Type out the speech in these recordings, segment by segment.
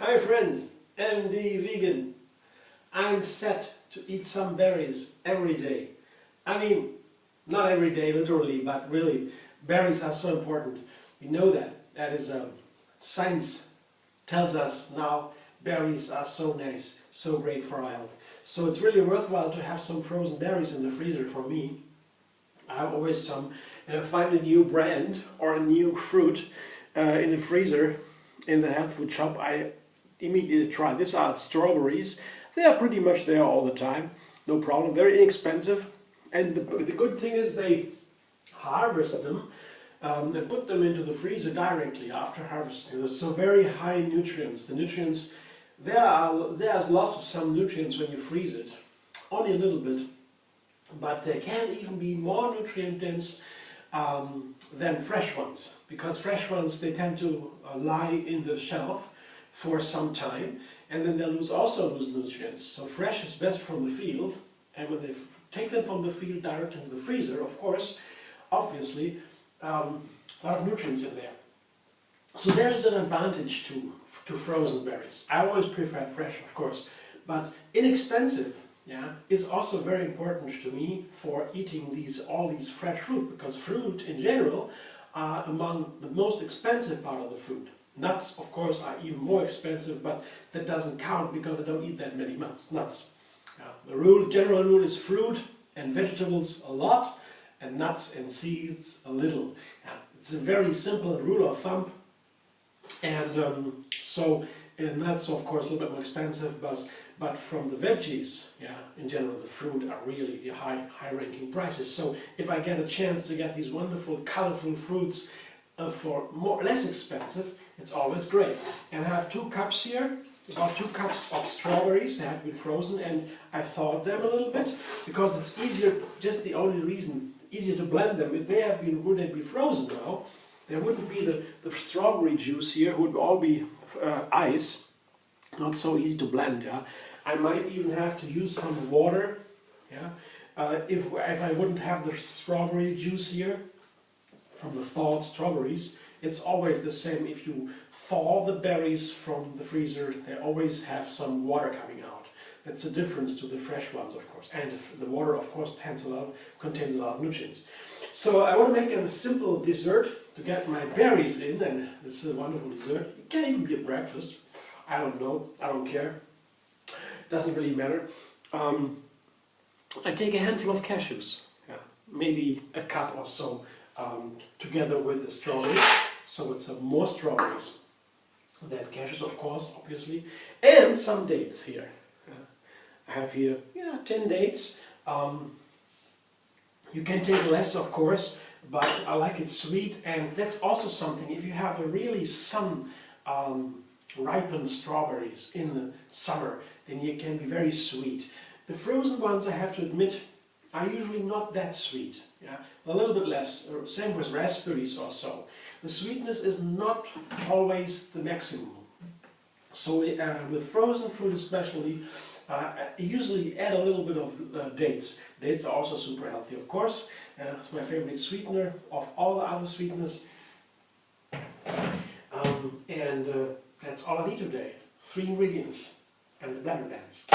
Hi friends, MD Vegan. I'm set to eat some berries every day. I mean, not every day literally, but really, berries are so important. We know that. That is science tells us now berries are so nice, so great for our health. So it's really worthwhile to have some frozen berries in the freezer for me. I always find a new brand or a new fruit in the freezer in the health food shop. I immediately try. These are strawberries. They are pretty much there all the time, no problem. Very inexpensive, and the good thing is they harvest them and put them into the freezer directly after harvesting. So very high nutrients. The nutrients there's loss of some nutrients when you freeze it, only a little bit, but they can even be more nutrient dense than fresh ones, because fresh ones they tend to lie in the shelf for some time, and then they also lose nutrients. So fresh is best from the field, and when they take them from the field directly into the freezer, of course, obviously, a lot of nutrients in there. So there is an advantage to frozen berries. I always prefer fresh, of course, but inexpensive, yeah, is also very important to me for eating all these fresh fruit, because fruit in general are among the most expensive part of the food. Nuts, of course, are even more expensive, but that doesn't count because I don't eat that many nuts. The general rule is fruit and vegetables a lot, and nuts and seeds a little. It's a very simple rule of thumb, and nuts, of course, a little bit more expensive, but from the veggies, in general, the fruit are really the high-ranking prices. So if I get a chance to get these wonderful, colorful fruits for less expensive, it's always great. And I have 2 cups here, about 2 cups of strawberries. They have been frozen, and I thawed them a little bit because it's easier. Just the only reason, easier to blend them. If would they be frozen now, there wouldn't be the strawberry juice here. It would all be ice. Not so easy to blend. I might even have to use some water. If I wouldn't have the strawberry juice here from the thawed strawberries. It's always the same. If you thaw the berries from the freezer, they always have some water coming out. That's a difference to the fresh ones, of course. And the water, of course, contains a lot of nutrients. So I want to make a simple dessert to get my berries in, and it's a wonderful dessert. It can even be a breakfast. I don't know. I don't care. Doesn't really matter. I take a handful of cashews, maybe a cup or so, together with the strawberries. So it's more strawberries than cashews, of course, obviously, and some dates here. I have here 10 dates. You can take less, of course, but I like it sweet, and that's also something. If you have a really ripened strawberries in the summer, then it can be very sweet. The frozen ones, I have to admit, are usually not that sweet. A little bit less. Same with raspberries or so. The sweetness is not always the maximum. So with frozen fruit especially, I usually add a little bit of dates. Dates are also super healthy, of course. It's my favorite sweetener of all the other sweeteners. That's all I need today. 3 ingredients and the blender dance.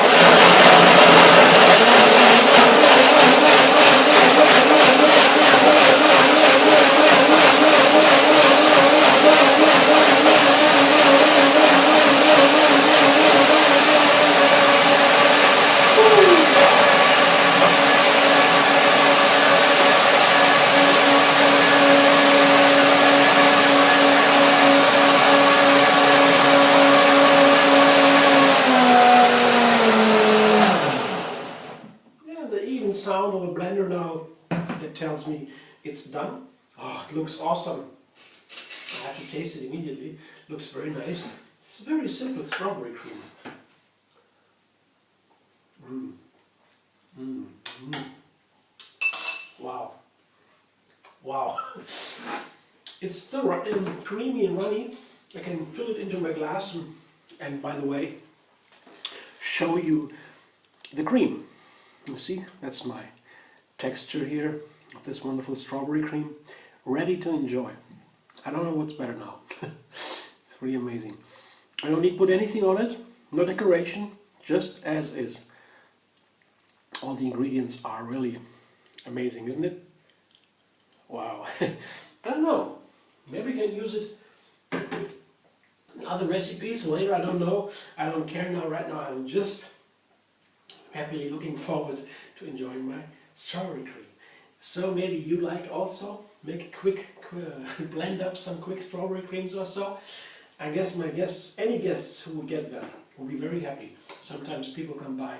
Sound of a blender now that tells me it's done. Oh, it looks awesome. I have to taste it immediately. Looks very nice. It's very simple strawberry cream. Wow. Wow. It's still creamy and runny. I can fill it into my glass and by the way, show you the cream. You see, that's my texture here of this wonderful strawberry cream, ready to enjoy. I don't know what's better now. It's really amazing. I don't need to put anything on it, no decoration, just as is. All the ingredients are really amazing, isn't it? Wow. I don't know. Maybe we can use it in other recipes later. I don't know. I don't care now. Right now I'm just happily looking forward to enjoying my strawberry cream. So maybe you like also make a quick blend up some quick strawberry creams or so. I guess my guests, any guests who would get them, will be very happy. Sometimes people come by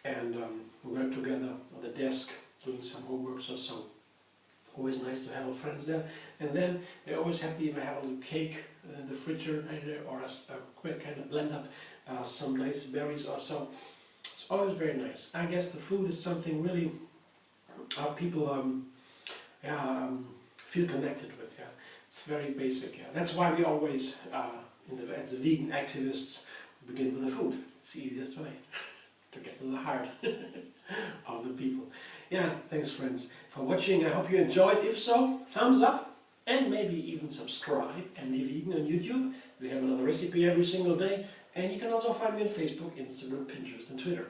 and we work together on the desk doing some homeworks or so. Always nice to have our friends there. And then they're always happy if I have a little cake in the refrigerator or a quick kind of blend up some nice berries or so. It's always very nice. I guess the food is something really people feel connected with. Yeah, it's very basic. Yeah, that's why we always, as the vegan activists, begin with the food. It's the easiest way to get to the heart of the people. Yeah, thanks friends for watching. I hope you enjoyed. If so, thumbs up and maybe even subscribe. MD Vegan on YouTube. We have another recipe every single day. And you can also find me on Facebook, Instagram, Pinterest and Twitter.